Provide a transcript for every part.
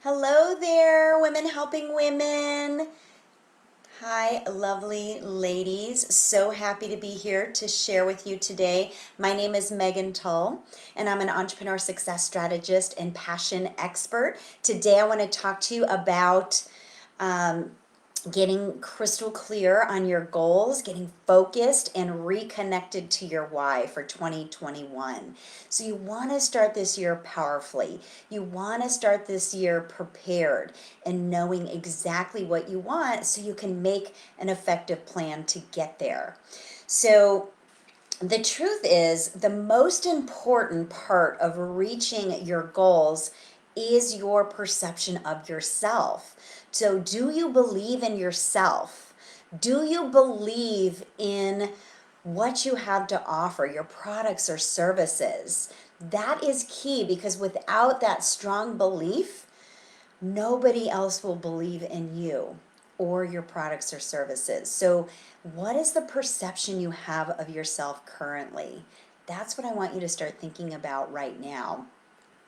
Hello there, Women Helping Women. Hi, lovely ladies. So happy to be here to share with you today. My name is Megan Tull, and I'm an entrepreneur success strategist and passion expert. Today, I want to talk to you about um, getting crystal clear on your goals, getting focused and reconnected to your why for 2021. So you want to start this year powerfully. You want to start this year prepared and knowing exactly what you want so you can make an effective plan to get there. So the truth is, the most important part of reaching your goals is your perception of yourself. So, do you believe in yourself? Do you believe in what you have to offer, your products or services? That is key because without that strong belief, nobody else will believe in you or your products or services. So, what is the perception you have of yourself currently? That's what I want you to start thinking about right now.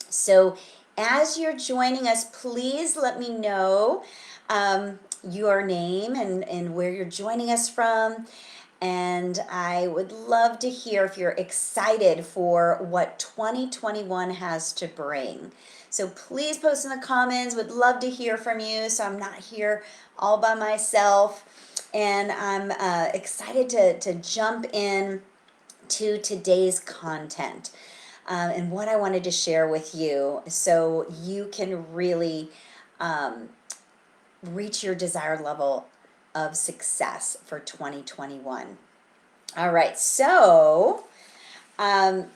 So, as you're joining us, please let me know your name and where you're joining us from. And I would love to hear if you're excited for what 2021 has to bring. So please post in the comments. Would love to hear from you. So I'm not here all by myself. And I'm excited to jump in to today's content and what I wanted to share with you so you can really reach your desired level of success for 2021. All right, so um,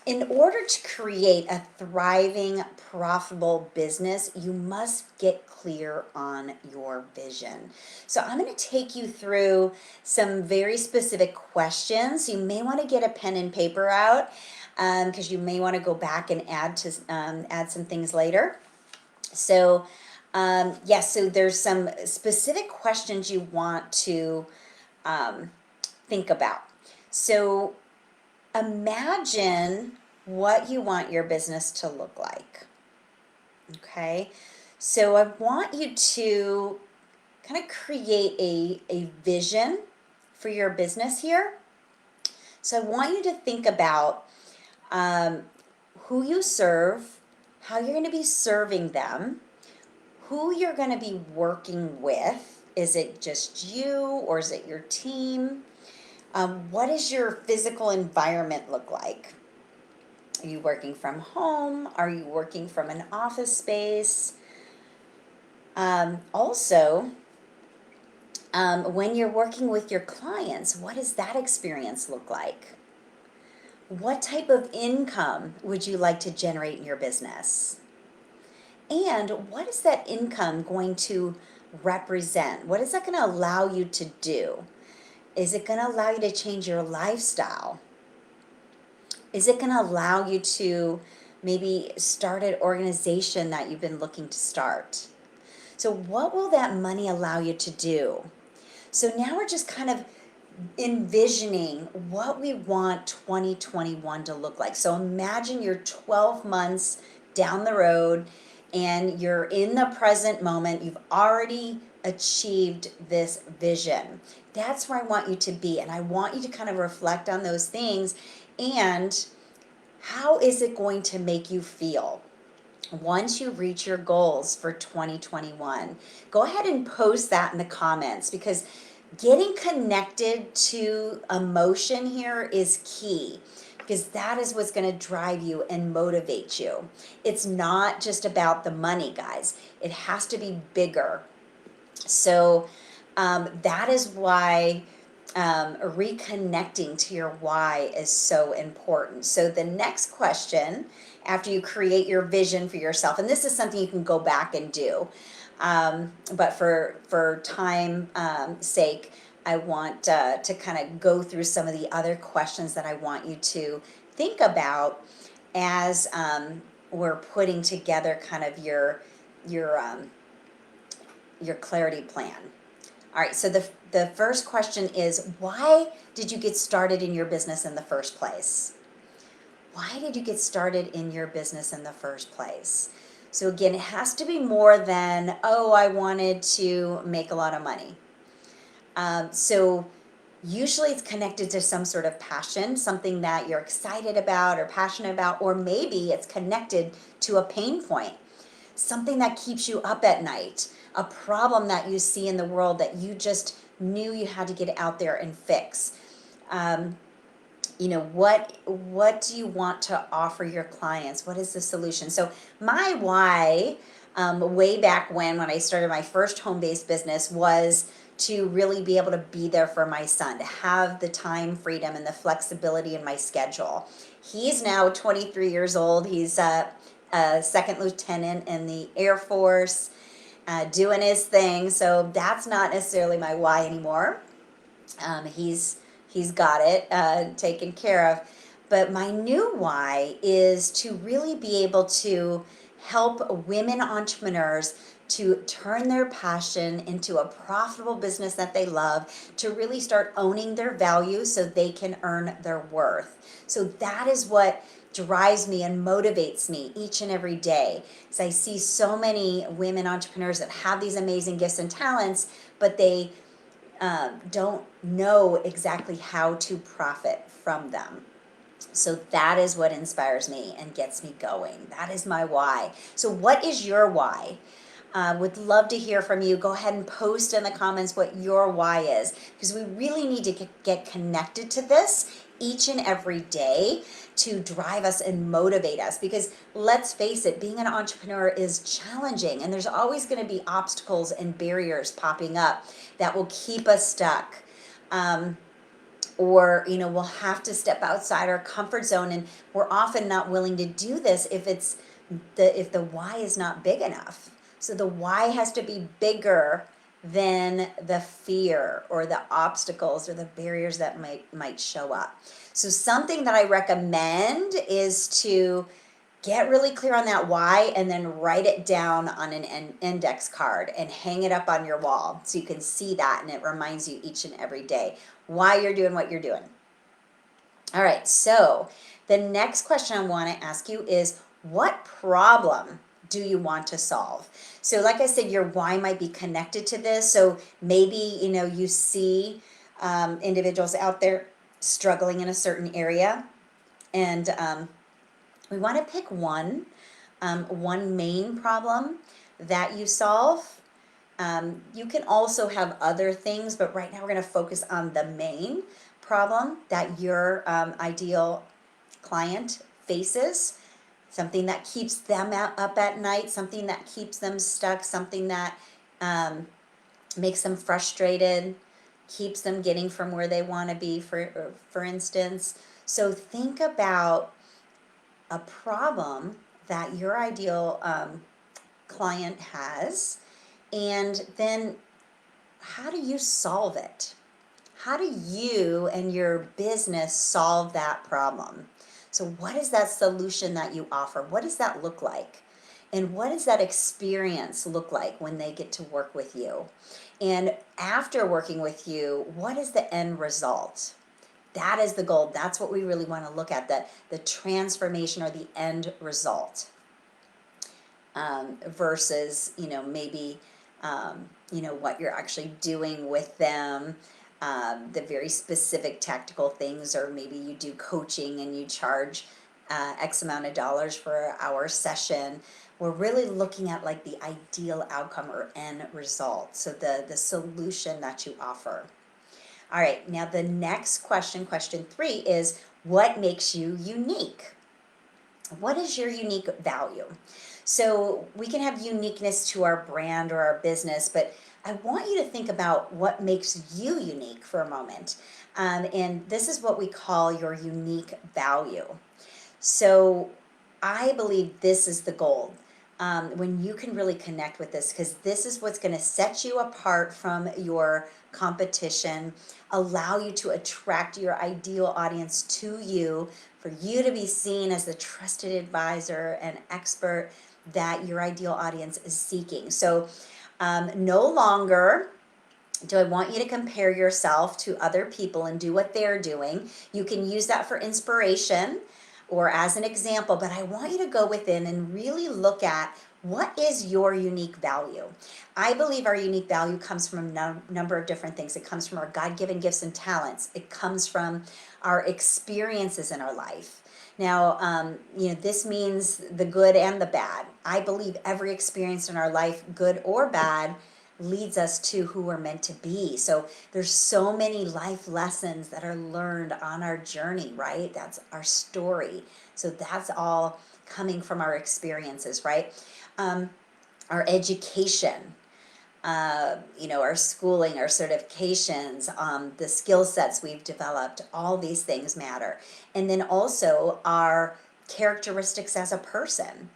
in order to create a thriving, profitable business, you must get clear on your vision. So I'm going to take you through some very specific questions. You may want to get a pen and paper out because you may want to go back and add some things later. So yes, so there's some specific questions you want to think about. So imagine what you want your business to look like. Okay, so I want you to kind of create a vision for your business here. So I want you to think about um, who you serve, how you're going to be serving them, who you're going to be working with. Is it just you or is it your team? What does your physical environment look like? Are you working from home? Are you working from an office space? Also, when you're working with your clients, what does that experience look like? What type of income would you like to generate in your business? And what is that income going to represent? What is that going to allow you to do? Is it going to allow you to change your lifestyle? Is it going to allow you to maybe start an organization that you've been looking to start? So, what will that money allow you to do? So, now we're just kind of envisioning what we want 2021 to look like. So, imagine you're 12 months down the road and you're in the present moment. You've already achieved this vision. That's where I want you to be. And I want you to kind of reflect on those things and how is it going to make you feel once you reach your goals for 2021? Go ahead and post that in the comments because getting connected to emotion here is key because that is what's going to drive you and motivate you. It's not just about the money, guys. It has to be bigger. So that is why reconnecting to your why is so important. So the next question, after you create your vision for yourself, and this is something you can go back and do, but for time sake, I want to kind of go through some of the other questions that I want you to think about as we're putting together kind of your your clarity plan. All right, so the first question is, why did you get started in your business in the first place? Why did you get started in your business in the first place? So again, it has to be more than, oh, I wanted to make a lot of money. So usually it's connected to some sort of passion, something that you're excited about or passionate about, or maybe it's connected to a pain point, something that keeps you up at night, a problem that you see in the world that you just knew you had to get out there and fix. Um, what do you want to offer your clients? What is the solution? So my why, way back when I started my first home-based business, was to really be able to be there for my son, to have the time freedom and the flexibility in my schedule. He's now 23 years old. He's a second lieutenant in the Air Force, doing his thing. So that's not necessarily my why anymore. He's got it taken care of. But my new why is to really be able to help women entrepreneurs to turn their passion into a profitable business that they love, to really start owning their value so they can earn their worth. So that is what drives me and motivates me each and every day. Because I see so many women entrepreneurs that have these amazing gifts and talents, but they don't know exactly how to profit from them. So that is what inspires me and gets me going. That is my why. So what is your why? Would love to hear from you. Go ahead and post in the comments what your why is, because we really need to get connected to this each and every day to drive us and motivate us. Because let's face it, being an entrepreneur is challenging, and there's always going to be obstacles and barriers popping up that will keep us stuck. Or we'll have to step outside our comfort zone, and we're often not willing to do this if the why is not big enough. So the why has to be bigger than the fear or the obstacles or the barriers that might show up. So something that I recommend is to get really clear on that why, and then write it down on an index card and hang it up on your wall so you can see that, and it reminds you each and every day why you're doing what you're doing. All right, so the next question I want to ask you is, what problem do you want to solve? So like I said, your why might be connected to this. So maybe you see individuals out there struggling in a certain area, and we want to pick one main problem that you solve. You can also have other things, but right now we're going to focus on the main problem that your ideal client faces, something that keeps them up at night, something that keeps them stuck, something that makes them frustrated, keeps them getting from where they want to be, for instance. So think about a problem that your ideal client has, and then how do you solve it? How do you and your business solve that problem? So what is that solution that you offer? What does that look like? And what does that experience look like when they get to work with you? And after working with you, what is the end result? That is the goal. That's what we really want to look at, the transformation or the end result, versus, maybe, what you're actually doing with them, the very specific tactical things, or maybe you do coaching and you charge X amount of dollars for an hour session. We're really looking at like the ideal outcome or end result. So the solution that you offer. All right, now the next question 3, is what makes you unique? What is your unique value? So we can have uniqueness to our brand or our business, but I want you to think about what makes you unique for a moment. And this is what we call your unique value. So I believe this is the goal. When you can really connect with this, because this is what's going to set you apart from your competition, allow you to attract your ideal audience to you, for you to be seen as the trusted advisor and expert that your ideal audience is seeking. So no longer do I want you to compare yourself to other people and do what they're doing. You can use that for inspiration or as an example, but I want you to go within and really look at What is your unique value? I believe our unique value comes from a number of different things. It comes from our God-given gifts and talents. It comes from our experiences in our life. Now, this means the good and the bad. I believe every experience in our life, good or bad, leads us to who we're meant to be. So there's so many life lessons that are learned on our journey, right? That's our story. So that's all coming from our experiences, right? Our education, our schooling, our certifications, the skill sets we've developed, all these things matter. And then also our characteristics as a person,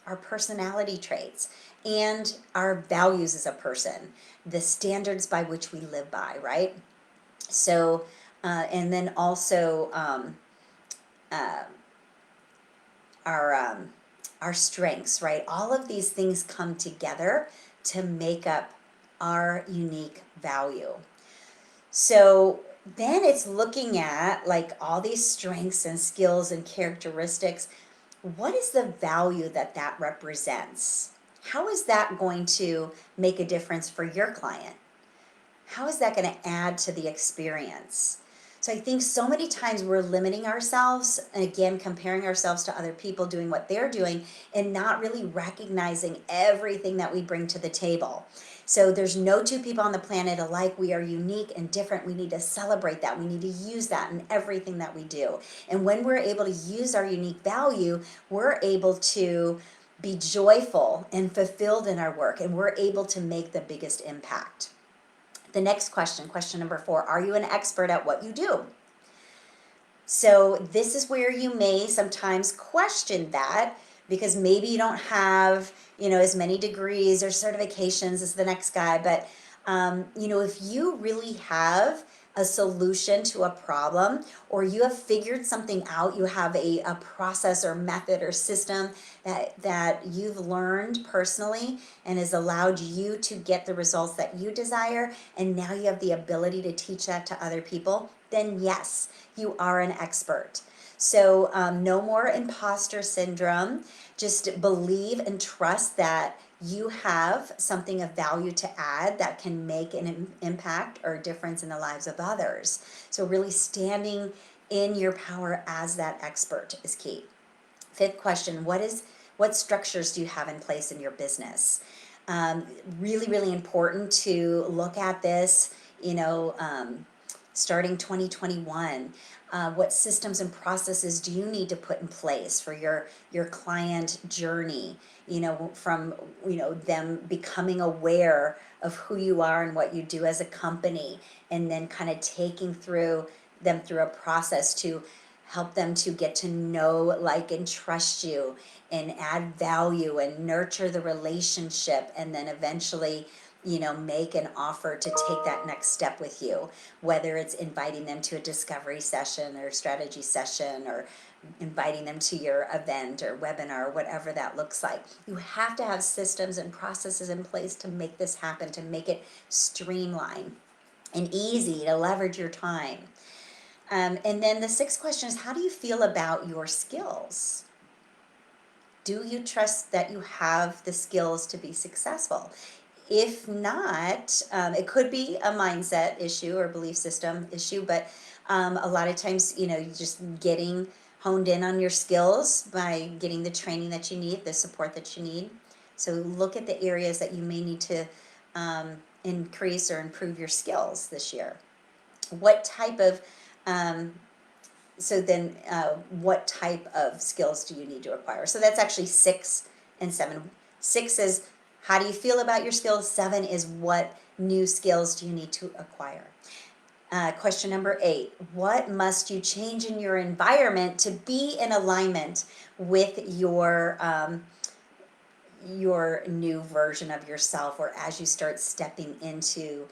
our personality traits, and our values as a person, the standards by which we live by, right? So, and then also our our strengths, right? All of these things come together to make up our unique value. So then it's looking at like all these strengths and skills and characteristics. What is the value that that represents? How is that going to make a difference for your client? How is that going to add to the experience? So I think so many times we're limiting ourselves, and again, comparing ourselves to other people doing what they're doing and not really recognizing everything that we bring to the table. So there's no two people on the planet alike. We are unique and different. We need to celebrate that. We need to use that in everything that we do. And when we're able to use our unique value, we're able to be joyful and fulfilled in our work, and we're able to make the biggest impact. The next question, question number 4, are you an expert at what you do? So this is where you may sometimes question that, because maybe you don't have, as many degrees or certifications as the next guy, but if you really have a solution to a problem, or you have figured something out, you have a process or method or system that you've learned personally and has allowed you to get the results that you desire, and now you have the ability to teach that to other people, then yes, you are an expert. So no more imposter syndrome. Just believe and trust that you have something of value to add that can make an impact or a difference in the lives of others. So really standing in your power as that expert is key. 5th question, what structures do you have in place in your business? Really, really important to look at this, starting 2021. What systems and processes do you need to put in place for your client journey? From them becoming aware of who you are and what you do as a company, and then kind of taking them through a process to help them to get to know, like, and trust you, and add value and nurture the relationship, and then eventually make an offer to take that next step with you, whether it's inviting them to a discovery session or strategy session, or inviting them to your event or webinar, or whatever that looks like. You have to have systems and processes in place to make this happen, to make it streamlined and easy to leverage your time. And then the 6th question is, how do you feel about your skills? Do you trust that you have the skills to be successful? If not, it could be a mindset issue or belief system issue, but a lot of times, just getting honed in on your skills by getting the training that you need, the support that you need. So look at the areas that you may need to increase or improve your skills this year. What type of what type of skills do you need to acquire? So that's actually 6 and 7. 6 is, how do you feel about your skills? 7 is, what new skills do you need to acquire? Question number 8, what must you change in your environment to be in alignment with your new version of yourself, or as you start stepping into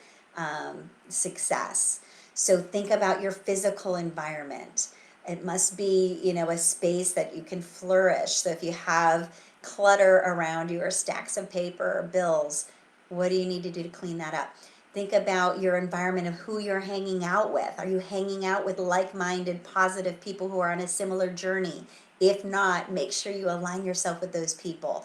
success? So think about your physical environment. It must be, a space that you can flourish. So if you have clutter around you, or stacks of paper or bills, what do you need to do to clean that up? Think about your environment of who you're hanging out with. Are you hanging out with like-minded, positive people who are on a similar journey? If not, make sure you align yourself with those people.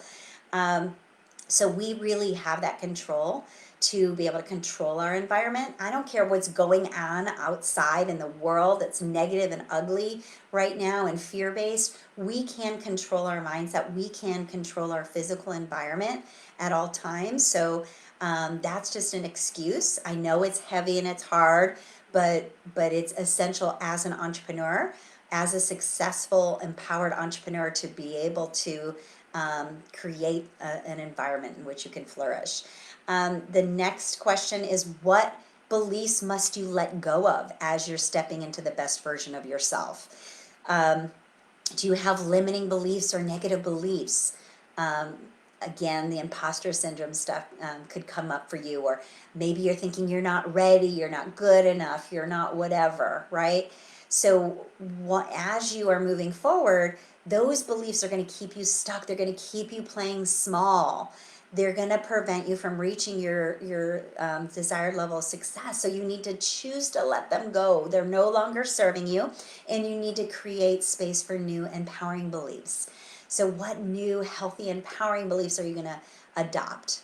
So we really have that control to be able to control our environment. I don't care what's going on outside in the world that's negative and ugly right now and fear-based. We can control our mindset. We can control our physical environment at all times. So that's just an excuse. I know it's heavy and it's hard, but it's essential as an entrepreneur, as a successful, empowered entrepreneur, to be able to create an environment in which you can flourish. The next question is, what beliefs must you let go of as you're stepping into the best version of yourself? Do you have limiting beliefs or negative beliefs? Again, the imposter syndrome stuff could come up for you, or maybe you're thinking you're not ready, you're not good enough, you're not whatever, right? So as you are moving forward, those beliefs are going to keep you stuck. They're going to keep you playing small. They're going to prevent you from reaching your desired level of success. So you need to choose to let them go. They're no longer serving you, and you need to create space for new empowering beliefs. So what new healthy empowering beliefs are you going to adopt?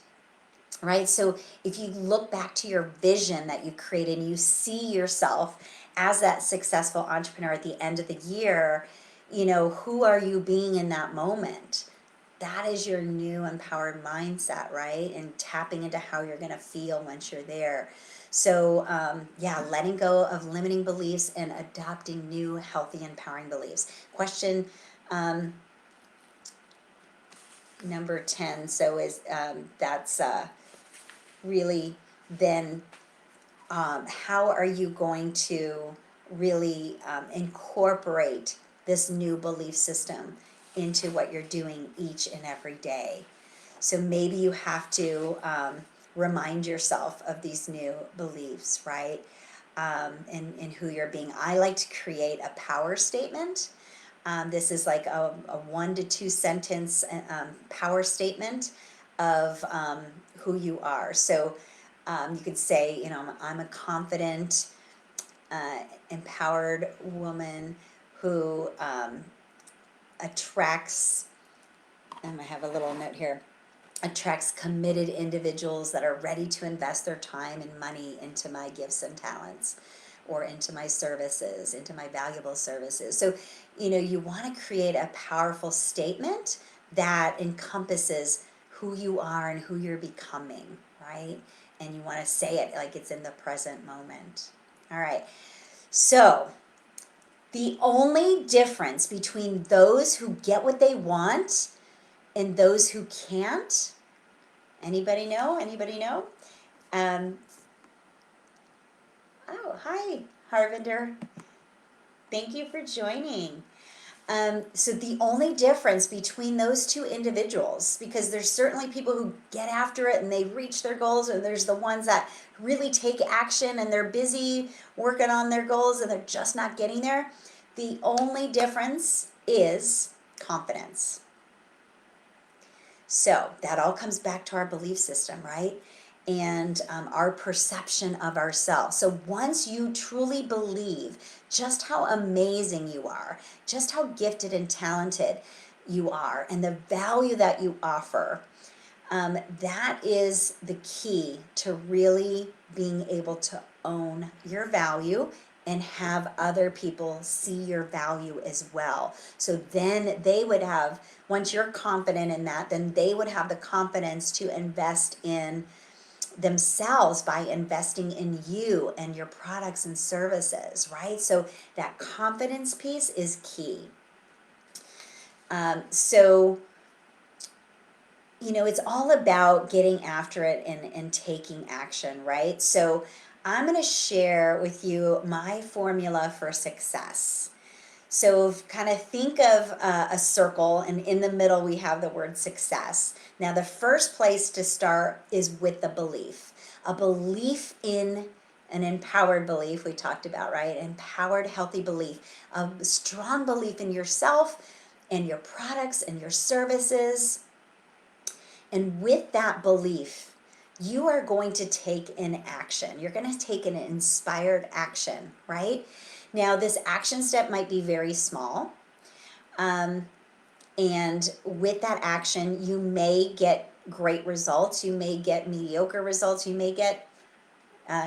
Right? So if you look back to your vision that you created and you see yourself as that successful entrepreneur at the end of the year, who are you being in that moment? That is your new empowered mindset, right? And tapping into how you're going to feel once you're there. So, letting go of limiting beliefs and adopting new, healthy, empowering beliefs. Question number 10. So that's really then how are you going to really incorporate this new belief system into what you're doing each and every day? So maybe you have to remind yourself of these new beliefs, right? And who you're being. I like to create a power statement. This is like a 1 to 2 sentence power statement of who you are. So you could say, I'm a confident, empowered woman who attracts, and I have a little note here, attracts committed individuals that are ready to invest their time and money into my gifts and talents, or into my services, into my valuable services. So, you want to create a powerful statement that encompasses who you are and who you're becoming, right? And you want to say it like it's in the present moment. All right. So, the only difference between those who get what they want and those who can't, anybody know? Anybody know? Oh, hi, Harvinder. Thank you for joining. So the only difference between those two individuals, because there's certainly people who get after it and they reach their goals, and there's the ones that really take action and they're busy working on their goals and they're just not getting there. The only difference is confidence. So that all comes back to our belief system, right? And our perception of ourselves. So once you truly believe just how amazing you are, just how gifted and talented you are, and the value that you offer, that is the key to really being able to own your value and have other people see your value as well. So then they would have, once you're confident in that, then they would have the confidence to invest in themselves by investing in you and your products and services, right? So that confidence piece is key. It's all about getting after it and taking action, right? So I'm going to share with you my formula for success. So kind of think of a circle, and in the middle we have the word success. Now the first place to start is with the belief. A belief in an empowered belief we talked about, right? Empowered, healthy belief. A strong belief in yourself and your products and your services. And with that belief, you are going to take an action. You're going to take an inspired action, right? Now, this action step might be very small. And with that action, you may get great results, you may get mediocre results, you may get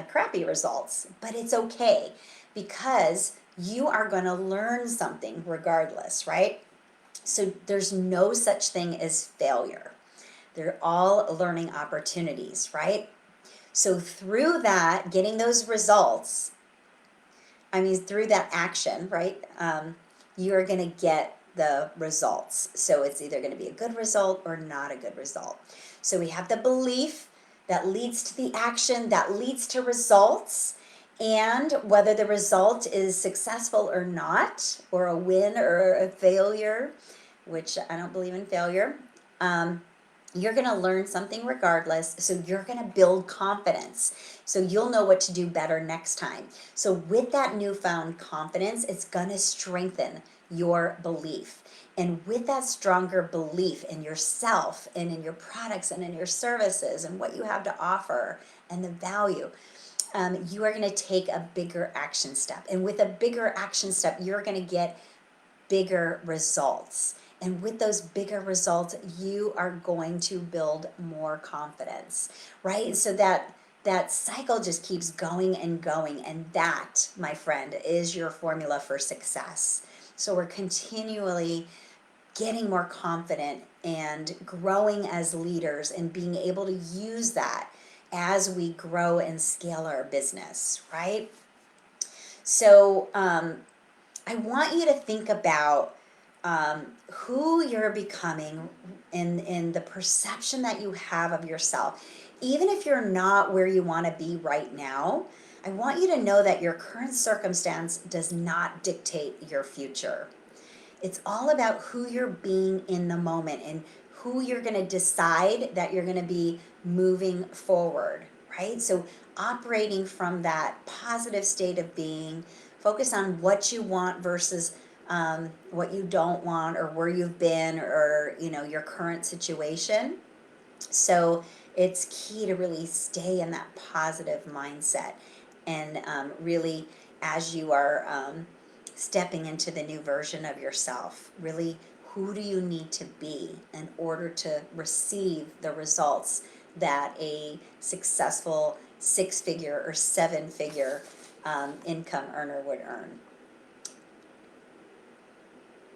crappy results, but it's okay because you are going to learn something regardless, right? So there's no such thing as failure. They're all learning opportunities, right? So through that, getting those results, through that action, right? You're going to get the results. So it's either going to be a good result or not a good result. So we have the belief that leads to the action, that leads to results. And whether the result is successful or not, or a win or a failure, which I don't believe in failure, you're going to learn something regardless. So you're going to build confidence. So you'll know what to do better next time. So with that newfound confidence, it's going to strengthen your belief. And with that stronger belief in yourself and in your products and in your services and what you have to offer and the value, you are going to take a bigger action step. And with a bigger action step, you're going to get bigger results. And with those bigger results, you are going to build more confidence, right? So that cycle just keeps going and going. And that, my friend, is your formula for success. So we're continually getting more confident and growing as leaders and being able to use that as we grow and scale our business, right? So I want you to think about who you're becoming in the perception that you have of yourself. Even if you're not where you want to be right now, I want you to know that your current circumstance does not dictate your future. It's all about who you're being in the moment and who you're going to decide that you're going to be moving forward, right? So operating from that positive state of being, focus on what you want versus what you don't want, or where you've been, or your current situation. So it's key to really stay in that positive mindset, and really, as you are stepping into the new version of yourself, really, who do you need to be in order to receive the results that a successful 6-figure or 7-figure income earner would earn?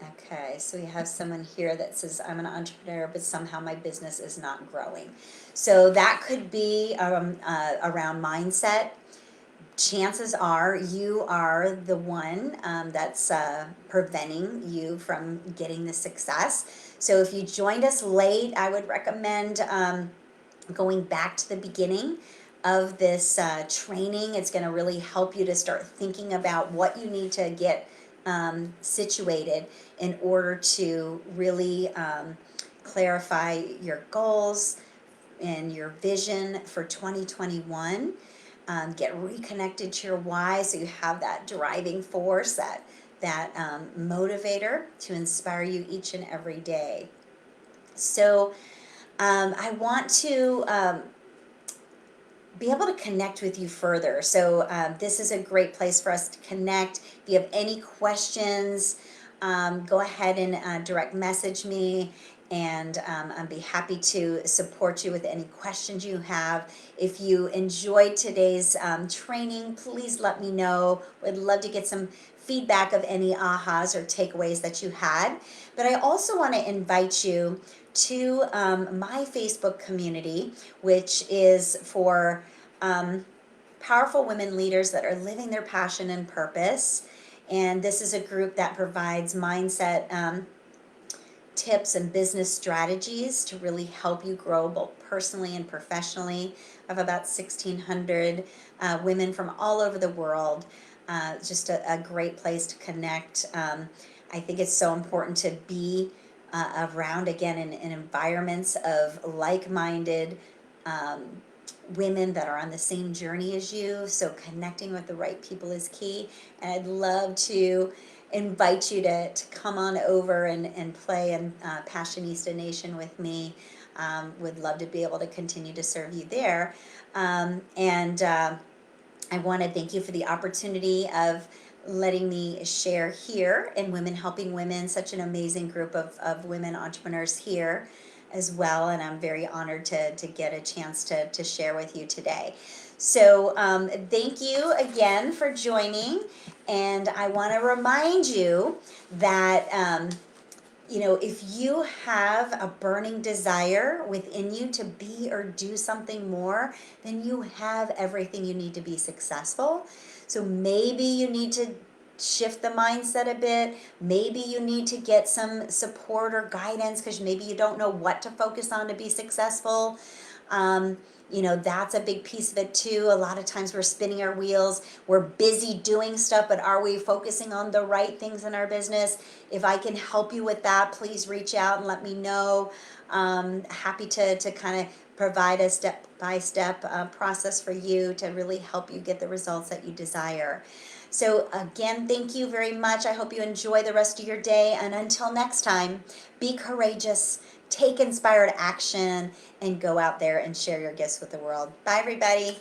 Okay, so we have someone here that says, I'm an entrepreneur, but somehow my business is not growing. So that could be around mindset. Chances are you are the one that's preventing you from getting the success. So if you joined us late, I would recommend going back to the beginning of this training. It's going to really help you to start thinking about what you need to get situated in order to really clarify your goals and your vision for 2021. Get reconnected to your why, so you have that driving force, that motivator to inspire you each and every day. So I want to be able to connect with you further. So this is a great place for us to connect. If you have any questions, go ahead and direct message me, and I'd be happy to support you with any questions you have. If you enjoyed today's training, please let me know. Would love to get some feedback of any ahas or takeaways that you had. But I also want to invite you to my Facebook community, which is for powerful women leaders that are living their passion and purpose. And this is a group that provides mindset tips and business strategies to really help you grow both personally and professionally. I have about 1,600 women from all over the world. Just a great place to connect. I think it's so important to be around, again, in environments of like-minded women that are on the same journey as you. So connecting with the right people is key. And I'd love to invite you to come on over and play in Passionista Nation with me. Would love to be able to continue to serve you there. And I want to thank you for the opportunity of letting me share here in Women Helping Women, such an amazing group of women entrepreneurs here as well. And I'm very honored to get a chance to share with you today. So thank you again for joining. And I want to remind you that if you have a burning desire within you to be or do something more, then you have everything you need to be successful. So maybe you need to shift the mindset a bit. Maybe you need to get some support or guidance because maybe you don't know what to focus on to be successful. That's a big piece of it too. A lot of times we're spinning our wheels, we're busy doing stuff, but are we focusing on the right things in our business? If I can help you with that, please reach out and let me know. Happy to kind of provide a step-by-step process for you to really help you get the results that you desire. So again, thank you very much. I hope you enjoy the rest of your day. And until next time, be courageous, take inspired action, and go out there and share your gifts with the world. Bye, everybody.